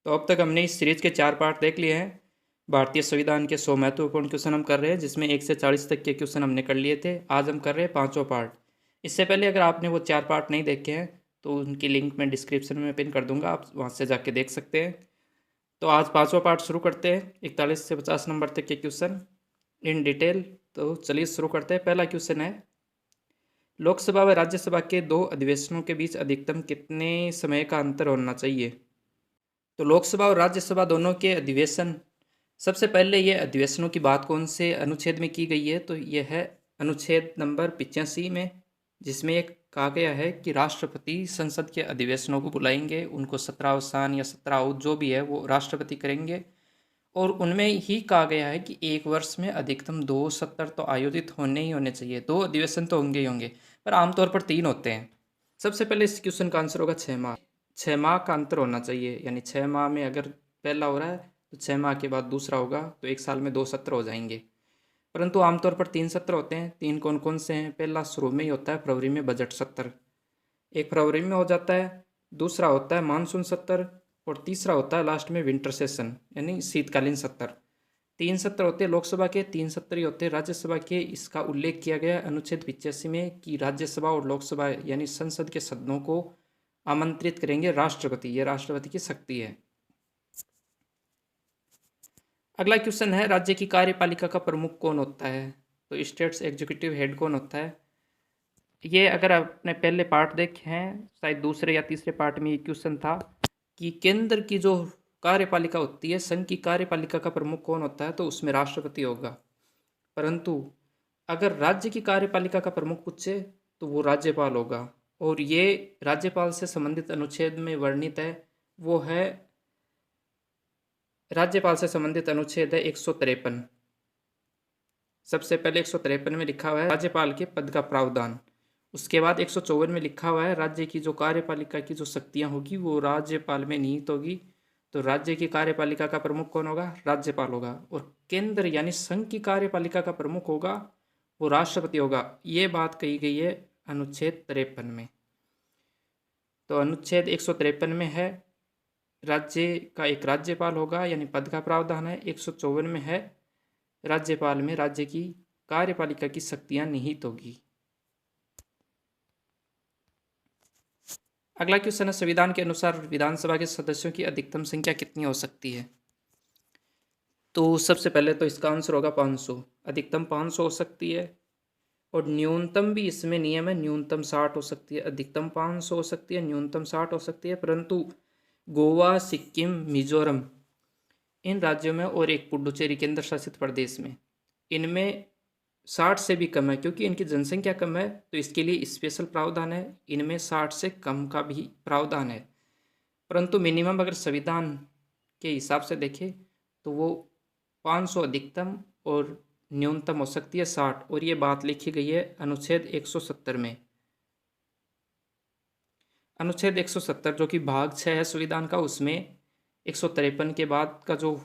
तो अब तक हमने इस सीरीज के 4 पार्ट देख लिए हैं। भारतीय संविधान के 100 महत्वपूर्ण क्वेश्चन हम कर रहे हैं, जिसमें 1 से 40 तक के क्वेश्चन हमने कर लिए थे। आज हम कर रहे हैं 5वां पार्ट। इससे पहले अगर आपने वो 4 पार्ट नहीं देखे हैं तो उनकी लिंक मैं डिस्क्रिप्शन में पिन कर दूंगा, आप वहाँ से जाके देख सकते हैं। तो आज 5वां पार्ट शुरू करते हैं, 41 से 50 नंबर तक के क्वेश्चन इन डिटेल। तो चलिए शुरू करते हैं। पहला क्वेश्चन है, लोकसभा व राज्यसभा के 2 अधिवेशनों के बीच अधिकतम कितने समय का अंतर होना चाहिए? तो लोकसभा और राज्यसभा दोनों के अधिवेशन, सबसे पहले ये अधिवेशनों की बात कौन से अनुच्छेद में की गई है? तो यह है अनुच्छेद नंबर 85 में, जिसमें एक कहा गया है कि राष्ट्रपति संसद के अधिवेशनों को बुलाएंगे, उनको सत्रावसान या सत्रावत जो भी है वो राष्ट्रपति करेंगे। और उनमें ही कहा गया है कि एक वर्ष में अधिकतम 2 सत्र तो आयोजित होने ही होने चाहिए, 2 अधिवेशन तो होंगे ही होंगे, पर आमतौर पर 3 होते हैं। सबसे पहले इस क्वेश्चन का आंसर होगा 6 माह। 6 माह का अंतर होना चाहिए, यानी 6 माह में अगर पहला हो रहा है तो 6 माह के बाद दूसरा होगा, तो एक साल में 2 सत्र हो जाएंगे। परंतु आमतौर पर 3 सत्र होते हैं। 3 कौन कौन से हैं? पहला शुरू में ही होता है फरवरी में बजट सत्र, एक फरवरी में हो जाता है। दूसरा होता है मानसून सत्र, और तीसरा होता है लास्ट में विंटर सेशन यानी शीतकालीन सत्र। 3 सत्र होते हैं लोकसभा के, 3 सत्र ही होते हैं राज्यसभा के। इसका उल्लेख किया गया है अनुच्छेद 85 में कि राज्यसभा और लोकसभा यानी संसद के सदनों को आमंत्रित करेंगे राष्ट्रपति, ये राष्ट्रपति की शक्ति है। अगला क्वेश्चन है, राज्य की कार्यपालिका का प्रमुख कौन होता है? तो स्टेट्स एग्जीक्यूटिव हेड कौन होता है? ये अगर आपने पहले पार्ट देखे हैं, शायद दूसरे या तीसरे पार्ट में ये क्वेश्चन था कि केंद्र की जो कार्यपालिका होती है, संघ की कार्यपालिका का प्रमुख कौन होता है? तो उसमें राष्ट्रपति होगा। परंतु अगर राज्य की कार्यपालिका का प्रमुख पूछे तो वो राज्यपाल होगा। और ये राज्यपाल से संबंधित अनुच्छेद में वर्णित है, वो है राज्यपाल से संबंधित अनुच्छेद है 153। सबसे पहले 153 में लिखा हुआ है राज्यपाल के पद का प्रावधान। उसके बाद 154 में लिखा हुआ है राज्य की जो कार्यपालिका की जो शक्तियां होगी वो राज्यपाल में निहित होगी। तो राज्य की कार्यपालिका का प्रमुख कौन होगा? राज्यपाल होगा। और केंद्र यानी संघ की कार्यपालिका का प्रमुख होगा वो राष्ट्रपति होगा। ये बात कही गई है अनुच्छेद 53 में। तो अनुच्छेद 153 में है राज्य का एक राज्यपाल होगा यानी पद का प्रावधान है। 154 में है राज्यपाल में राज्य की कार्यपालिका की शक्तियां निहित होगी। अगला क्वेश्चन है, संविधान के अनुसार विधानसभा के सदस्यों की अधिकतम संख्या कितनी हो सकती है? तो सबसे पहले तो इसका आंसर होगा 500। अधिकतम 500 हो सकती है, और न्यूनतम भी इसमें नियम है, न्यूनतम 60 हो सकती है। अधिकतम 500 हो सकती है, न्यूनतम 60 हो सकती है। परंतु गोवा, सिक्किम, मिजोरम, इन राज्यों में और एक पुडुचेरी केंद्र शासित प्रदेश में, इनमें 60 से भी कम है, क्योंकि इनकी जनसंख्या कम है तो इसके लिए स्पेशल प्रावधान है। इनमें 60 से कम का भी प्रावधान है। परंतु मिनिमम अगर संविधान के हिसाब से देखें तो वो 500 अधिकतम और न्यूनतम हो सकती है 60, और ये बात लिखी गई है अनुच्छेद 170 में। अनुच्छेद 170 जो कि भाग 6 है संविधान का, उसमें 153 के बाद का जो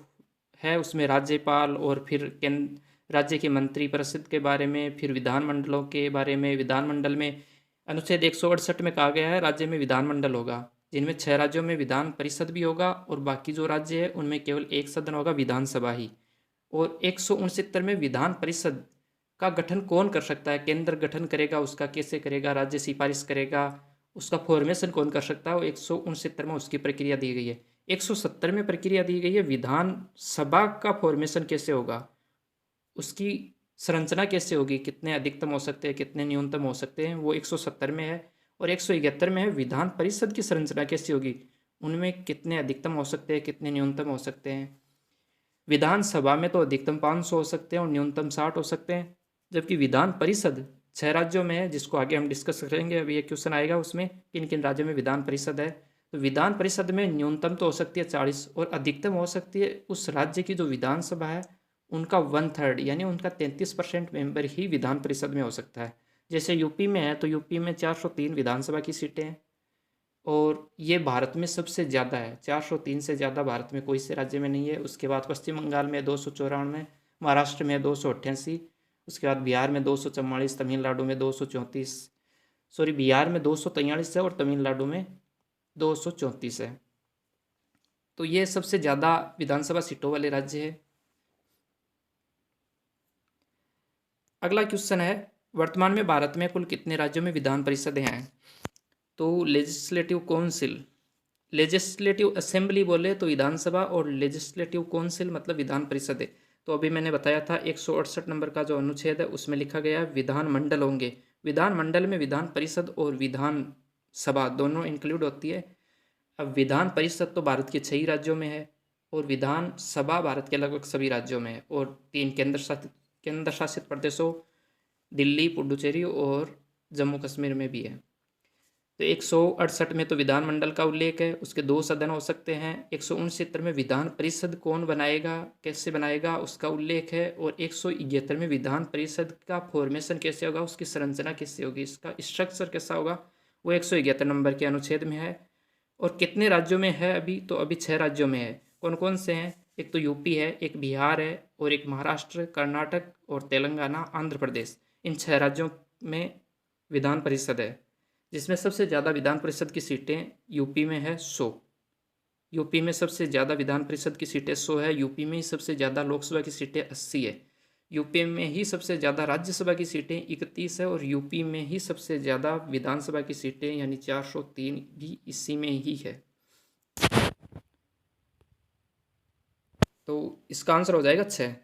है उसमें राज्यपाल और फिर केंद्र राज्य के मंत्री परिषद के बारे में, फिर विधानमंडलों के बारे में। विधानमंडल में अनुच्छेद 168 में कहा गया है राज्य में विधानमंडल होगा, जिनमें 6 राज्यों में विधान परिषद भी होगा और बाकी जो राज्य है उनमें केवल एक सदन होगा, विधानसभा ही। और 169 में विधान परिषद का गठन कौन कर सकता है? केंद्र गठन करेगा, उसका कैसे करेगा? राज्य सिफारिश करेगा, उसका फॉर्मेशन कौन कर सकता है? वो 169 में उसकी प्रक्रिया दी गई है। 170 में प्रक्रिया दी गई है विधानसभा का फॉर्मेशन कैसे होगा, उसकी संरचना कैसे होगी, कितने अधिकतम हो सकते हैं, कितने न्यूनतम हो सकते हैं, वो 170 में है। और 171 में है विधान परिषद की संरचना कैसी होगी, उनमें कितने अधिकतम हो सकते हैं, कितने न्यूनतम हो सकते हैं। विधानसभा में तो अधिकतम 500 हो सकते हैं और न्यूनतम 60 हो सकते हैं, जबकि विधान परिषद 6 राज्यों में है, जिसको आगे हम डिस्कस करेंगे। अभी एक क्वेश्चन आएगा उसमें किन किन राज्यों में विधान परिषद है। तो विधान परिषद में न्यूनतम तो हो सकती है 40 और अधिकतम हो सकती है उस राज्य की जो विधानसभा है उनका 1/3 यानी उनका 33% मेंबर ही विधान परिषद में हो सकता है। जैसे यूपी में है तो यूपी में 403 विधानसभा की सीटें हैं, और ये भारत में सबसे ज़्यादा है। 403 से ज़्यादा भारत में कोई से राज्य में नहीं है। उसके बाद पश्चिम बंगाल में 294, महाराष्ट्र में 288, उसके बाद बिहार में 244, तमिलनाडु में 234, सॉरी बिहार में 243 है और तमिलनाडु में 234 है। तो ये सबसे ज़्यादा विधानसभा सीटों वाले राज्य है। अगला क्वेश्चन है, वर्तमान में भारत में कुल कितने राज्यों में विधान परिषदें हैं? तो लेजिस्लेटिव काउंसिल, लेजिस्लेटिव असेंबली बोले तो विधानसभा, और लेजिस्लेटिव काउंसिल मतलब विधान परिषद है। तो अभी मैंने बताया था 168 नंबर का जो अनुच्छेद है उसमें लिखा गया है विधान मंडल होंगे। विधान मंडल में विधान परिषद और विधान सभा दोनों इंक्लूड होती है। अब विधान परिषद तो भारत के 6 राज्यों में है और विधान सभा भारत के लगभग सभी राज्यों में है, और 3 केंद्र शासित प्रदेशों दिल्ली, पुडुचेरी और जम्मू कश्मीर में भी है। तो 168 में तो विधानमंडल का उल्लेख है, उसके 2 सदन हो सकते हैं। 169 में विधान परिषद कौन बनाएगा, कैसे बनाएगा, उसका उल्लेख है। और 171 में विधान परिषद का फॉर्मेशन कैसे होगा, उसकी संरचना कैसे होगी, इसका स्ट्रक्चर कैसा होगा, वो 171 नंबर के अनुच्छेद में है। और कितने राज्यों में है अभी, तो अभी 6 राज्यों में है। कौन कौन से हैं? एक तो यूपी है, एक बिहार है, और एक महाराष्ट्र, कर्नाटक और तेलंगाना, आंध्र प्रदेश। इन 6 राज्यों में विधान परिषद है, जिसमें सबसे ज़्यादा विधान परिषद की सीटें यूपी में है 100। यूपी में सबसे ज़्यादा विधान परिषद की सीटें 100 है। यूपी में ही सबसे ज़्यादा लोकसभा की सीटें 80 है। यूपी में ही सबसे ज़्यादा राज्यसभा की सीटें 31 है, और यूपी में ही सबसे ज़्यादा विधानसभा की सीटें यानी 403 भी इसी में ही है। तो इसका आंसर हो जाएगा 6।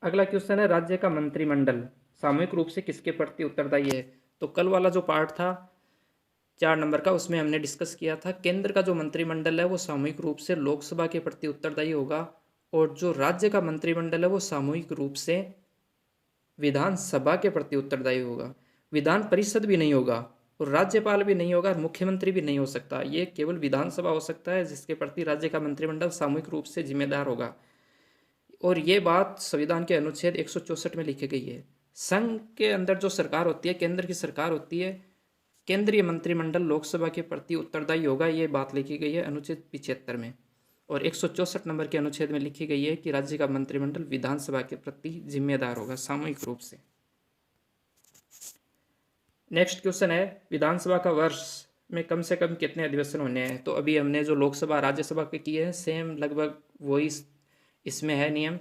अगला क्वेश्चन है, राज्य का मंत्रिमंडल सामूहिक रूप से किसके प्रति उत्तरदायी है? तो कल वाला जो पार्ट था 4 नंबर का, उसमें हमने डिस्कस किया था केंद्र का जो मंत्रिमंडल है वो सामूहिक रूप से लोकसभा के प्रति उत्तरदायी होगा, और जो राज्य का मंत्रिमंडल है वो सामूहिक रूप से विधानसभा के प्रति उत्तरदायी होगा। विधान परिषद भी नहीं होगा, और राज्यपाल भी नहीं होगा, मुख्यमंत्री भी नहीं हो सकता। ये केवल विधानसभा हो सकता है जिसके प्रति राज्य का मंत्रिमंडल सामूहिक रूप से जिम्मेदार होगा। और ये बात संविधान के अनुच्छेद 164 में लिखी गई है। संघ के अंदर जो सरकार होती है, केंद्र की सरकार होती है, केंद्रीय मंत्रिमंडल लोकसभा के प्रति उत्तरदायी होगा, ये बात लिखी गई है अनुच्छेद 75 में। और 164 नंबर के अनुच्छेद में लिखी गई है कि राज्य का मंत्रिमंडल विधानसभा के प्रति जिम्मेदार होगा सामूहिक रूप से। नेक्स्ट क्वेश्चन है, विधानसभा का वर्ष में कम से कम कितने अधिवेशन होने हैं? तो अभी हमने जो लोकसभा राज्यसभा के किए हैं सेम लगभग वही इसमें है नियम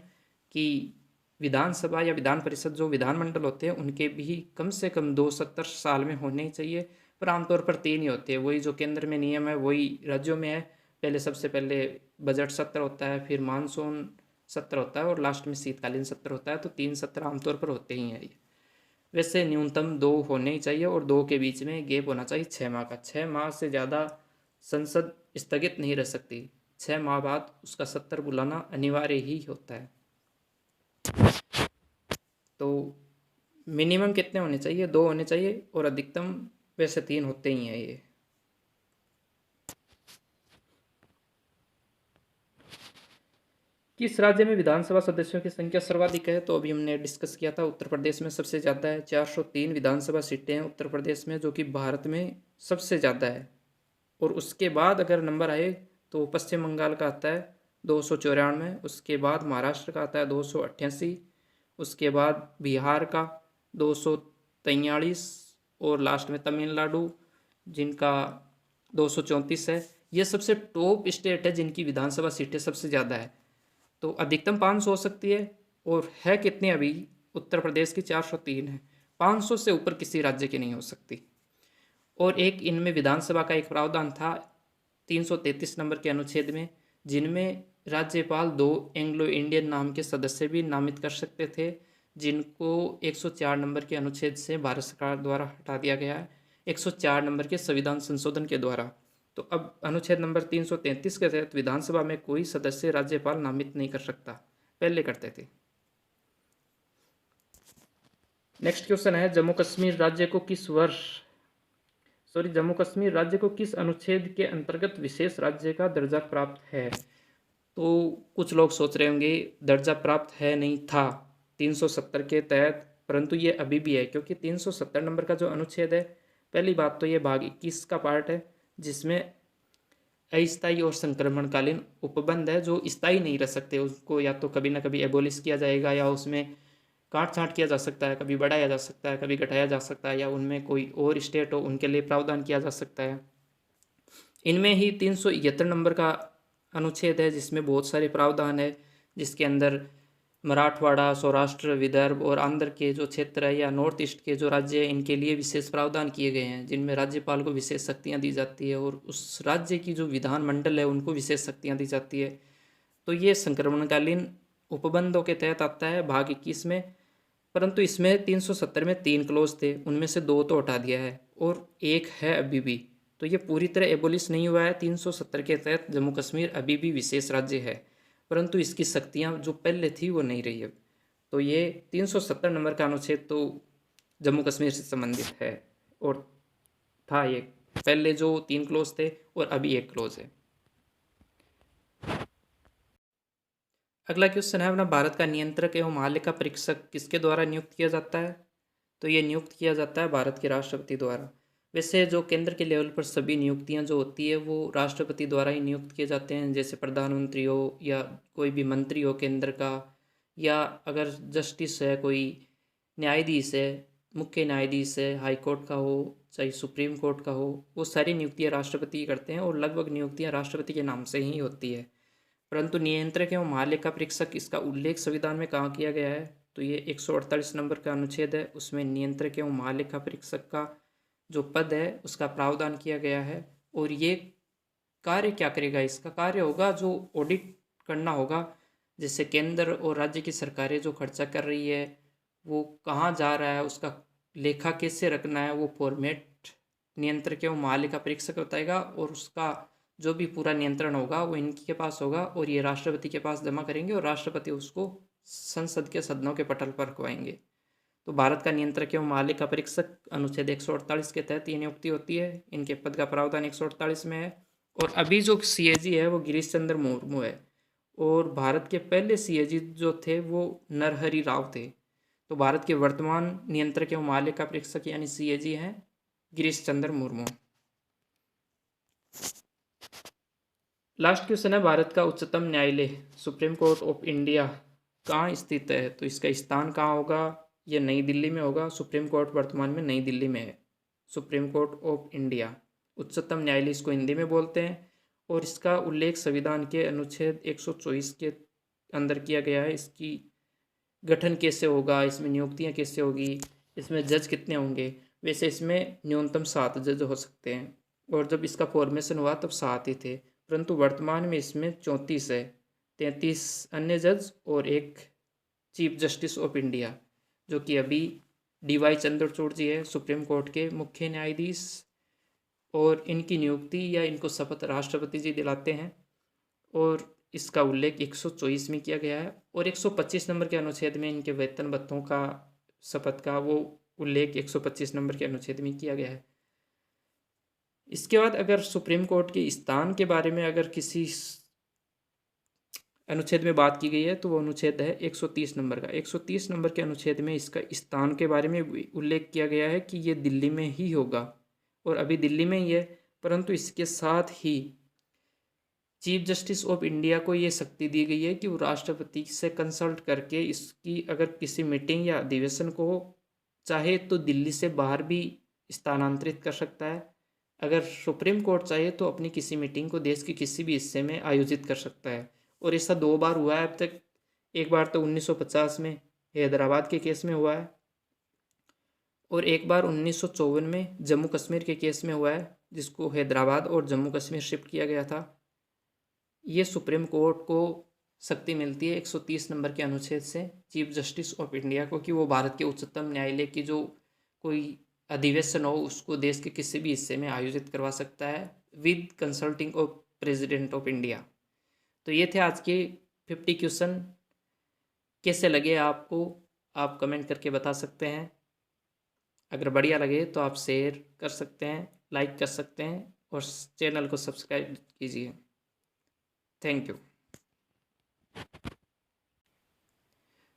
कि विधानसभा या विधान परिषद जो विधानमंडल होते हैं उनके भी कम से कम 2 सत्र साल में होने ही चाहिए, पर आमतौर पर 3 ही होते हैं। वही जो केंद्र में नियम है वही राज्यों में है। पहले सबसे पहले बजट सत्र होता है, फिर मानसून सत्र होता है, और लास्ट में शीतकालीन सत्र होता है। तो 3 सत्र आमतौर पर होते ही हैं। वैसे न्यूनतम 2 होने ही चाहिए, और 2 के बीच में गैप होना चाहिए 6 माह का। 6 माह से ज़्यादा संसद स्थगित नहीं रह सकती। 6 माह बाद उसका सत्र बुलाना अनिवार्य ही होता है। तो मिनिमम कितने होने चाहिए? 2 होने चाहिए, और अधिकतम वैसे 3 होते ही हैं ये। किस राज्य में विधानसभा सदस्यों की संख्या सर्वाधिक है? तो अभी हमने डिस्कस किया था, उत्तर प्रदेश में सबसे ज़्यादा है। 403 विधानसभा सीटें हैं उत्तर प्रदेश में, जो कि भारत में सबसे ज़्यादा है। और उसके बाद अगर नंबर आए तो पश्चिम बंगाल का आता है 294, उसके बाद महाराष्ट्र का आता है 288, उसके बाद बिहार का 243, और लास्ट में तमिलनाडु जिनका 234 है। ये सबसे टॉप स्टेट है जिनकी विधानसभा सीटें सबसे ज़्यादा है। तो अधिकतम 500 हो सकती है, और है कितनी अभी? उत्तर प्रदेश की 403 है। 500 से ऊपर किसी राज्य की नहीं हो सकती। और एक इनमें विधानसभा का एक प्रावधान था 333 नंबर के अनुच्छेद में, जिनमें राज्यपाल 2 एंग्लो इंडियन नाम के सदस्य भी नामित कर सकते थे, जिनको 104 नंबर के अनुच्छेद से भारत सरकार द्वारा हटा दिया गया है, 104 नंबर के संविधान संशोधन के द्वारा। तो अब अनुच्छेद नंबर 333 के तहत विधानसभा में कोई सदस्य राज्यपाल नामित नहीं कर सकता, पहले करते थे। नेक्स्ट क्वेश्चन है, जम्मू कश्मीर राज्य को किस अनुच्छेद के अंतर्गत विशेष राज्य का दर्जा प्राप्त है? तो कुछ लोग सोच रहे होंगे दर्जा प्राप्त है नहीं था 370 के तहत, परंतु ये अभी भी है, क्योंकि 370 नंबर का जो अनुच्छेद है, पहली बात तो ये भाग 21 का पार्ट है, जिसमें अस्थायी और संक्रमणकालीन उपबंध है जो स्थायी नहीं रह सकते। उसको या तो कभी ना कभी एबोलिश किया जाएगा, या उसमें काट छाँट किया जा सकता है, कभी बढ़ाया जा सकता है, कभी घटाया जा सकता है, या उनमें कोई और स्टेट हो उनके लिए प्रावधान किया जा सकता है। इनमें ही 371 नंबर का अनुच्छेद है जिसमें बहुत सारे प्रावधान है, जिसके अंदर मराठवाड़ा, सौराष्ट्र, विदर्भ और आंध्र के जो क्षेत्र है या नॉर्थ ईस्ट के जो राज्य हैं इनके लिए विशेष प्रावधान किए गए हैं, जिनमें राज्यपाल को विशेष शक्तियां दी जाती है और उस राज्य की जो विधानमंडल है उनको विशेष शक्तियां दी जाती है। तो ये संक्रमणकालीन उपबंधों के तहत आता है भाग 21 में। परंतु इसमें 370 में 3 क्लोज थे, उनमें से 2 तो हटा दिया है और एक है अभी भी। तो ये पूरी तरह एबोलिश नहीं हुआ है। 370 के तहत जम्मू कश्मीर अभी भी विशेष राज्य है, परंतु इसकी शक्तियाँ जो पहले थी वो नहीं रही अब। तो ये 370 नंबर का अनुच्छेद तो जम्मू कश्मीर से संबंधित है और था ये पहले जो 3 क्लोज थे और अभी 1 क्लोज है। अगला क्वेश्चन है अपना, भारत का नियंत्रक एवं महालेखा परीक्षक किसके द्वारा नियुक्त किया जाता है? तो ये नियुक्त किया जाता है भारत के राष्ट्रपति द्वारा। वैसे जो केंद्र के लेवल पर सभी नियुक्तियां जो होती है वो राष्ट्रपति द्वारा ही नियुक्त किए जाते हैं, जैसे प्रधानमंत्री हो या कोई भी मंत्री हो केंद्र का, या अगर जस्टिस है, कोई न्यायाधीश है, मुख्य न्यायाधीश है, हाई कोर्ट का हो चाहे सुप्रीम कोर्ट का हो, वो सारी नियुक्तियाँ राष्ट्रपति करते हैं और लगभग नियुक्तियाँ राष्ट्रपति के नाम से ही होती है। परंतु नियंत्रक एवं महालेखा परीक्षक इसका उल्लेख संविधान में कहाँ किया गया है? तो ये 148 नंबर का अनुच्छेद है, उसमें नियंत्रक एवं महालेखा परीक्षक का जो पद है उसका प्रावधान किया गया है। और ये कार्य क्या करेगा? इसका कार्य होगा जो ऑडिट करना होगा, जैसे केंद्र और राज्य की सरकारें जो खर्चा कर रही है वो कहाँ जा रहा है, उसका लेखा कैसे रखना है, वो फॉर्मेट नियंत्रक एवं महालेखा परीक्षक बताएगा और उसका जो भी पूरा नियंत्रण होगा वो इनके पास होगा और ये राष्ट्रपति के पास जमा करेंगे और राष्ट्रपति उसको संसद के सदनों के पटल पर रखवाएंगे। तो भारत का नियंत्रक एवं महालेखा परीक्षक अनुच्छेद 148 के तहत ये नियुक्ति होती है। इनके पद का प्रावधान 148 में है। और अभी जो सीएजी है वो गिरीश चंद्र मुर्मू है और भारत के पहले सीएजी जो थे वो नरहरि राव थे। तो भारत के वर्तमान नियंत्रक एवं महालेखा परीक्षक यानी सीएजी हैं गिरीश चंद्र मुर्मू। लास्ट क्वेश्चन है, भारत का उच्चतम न्यायालय सुप्रीम कोर्ट ऑफ इंडिया कहाँ स्थित है? तो इसका स्थान कहाँ होगा? ये नई दिल्ली में होगा। सुप्रीम कोर्ट वर्तमान में नई दिल्ली में है। सुप्रीम कोर्ट ऑफ इंडिया उच्चतम न्यायालय इसको हिंदी में बोलते हैं और इसका उल्लेख संविधान के अनुच्छेद 124 के अंदर किया गया है। इसकी गठन कैसे होगा, इसमें नियुक्तियाँ कैसे होगी, इसमें जज कितने होंगे? वैसे इसमें न्यूनतम 7 जज हो सकते हैं और जब इसका फॉर्मेशन हुआ तब 7 ही थे, परंतु वर्तमान में इसमें 34 है, 33 अन्य जज और एक चीफ जस्टिस ऑफ इंडिया जो कि अभी DY चंद्रचूड़ जी है सुप्रीम कोर्ट के मुख्य न्यायाधीश, और इनकी नियुक्ति या इनको शपथ राष्ट्रपति जी दिलाते हैं और इसका उल्लेख 124 में किया गया है। और 125 नंबर के अनुच्छेद में इनके वेतन भत्तों का शपथ का वो उल्लेख 125 नंबर के अनुच्छेद में किया गया है। इसके बाद अगर सुप्रीम कोर्ट के स्थान के बारे में अगर किसी अनुच्छेद में बात की गई है तो वो अनुच्छेद है 130 नंबर का। 130 नंबर के अनुच्छेद में इसका स्थान के बारे में उल्लेख किया गया है कि ये दिल्ली में ही होगा और अभी दिल्ली में ही है, परंतु इसके साथ ही चीफ जस्टिस ऑफ इंडिया को ये शक्ति दी गई है कि वो राष्ट्रपति से कंसल्ट करके इसकी अगर किसी मीटिंग या अधिवेशन को चाहे तो दिल्ली से बाहर भी स्थानांतरित कर सकता है। अगर सुप्रीम कोर्ट चाहे तो अपनी किसी मीटिंग को देश के किसी भी हिस्से में आयोजित कर सकता है और ऐसा 2 बार हुआ है अब तक। एक बार तो 1950 में हैदराबाद के केस में हुआ है और एक बार 1954 में जम्मू कश्मीर के केस में हुआ है जिसको हैदराबाद और जम्मू कश्मीर शिफ्ट किया गया था। ये सुप्रीम कोर्ट को शक्ति मिलती है 130 नंबर के अनुच्छेद से चीफ जस्टिस ऑफ इंडिया को कि वो भारत के उच्चतम न्यायालय की जो कोई अधिवेशन हो उसको देश के किसी भी हिस्से में आयोजित करवा सकता है with consulting of president of India. तो ये थे आज के 50 क्वेश्चन। कैसे लगे आपको आप कमेंट करके बता सकते हैं। अगर बढ़िया लगे तो आप शेयर कर सकते हैं, लाइक कर सकते हैं और चैनल को सब्सक्राइब कीजिए। Thank you.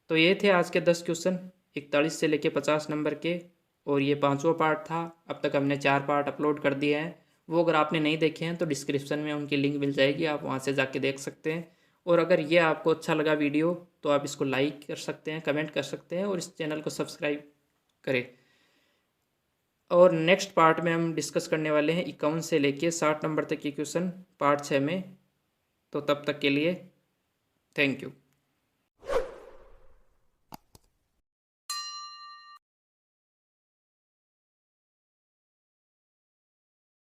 तो ये थे आज के 10 क्वेश्चन 41 से लेके 50 नंबर के और ये 5वां पार्ट था। अब तक हमने 4 पार्ट अपलोड कर दिए हैं। वो अगर आपने नहीं देखे हैं तो डिस्क्रिप्शन में उनकी लिंक मिल जाएगी, आप वहाँ से जाके देख सकते हैं। और अगर ये आपको अच्छा लगा वीडियो तो आप इसको लाइक कर सकते हैं, कमेंट कर सकते हैं और इस चैनल को सब्सक्राइब करें। और नेक्स्ट पार्ट में हम डिस्कस करने वाले हैं 51 से लेके 60 नंबर तक के क्वेश्चन पार्ट 6 में। तो तब तक के लिए थैंक यू।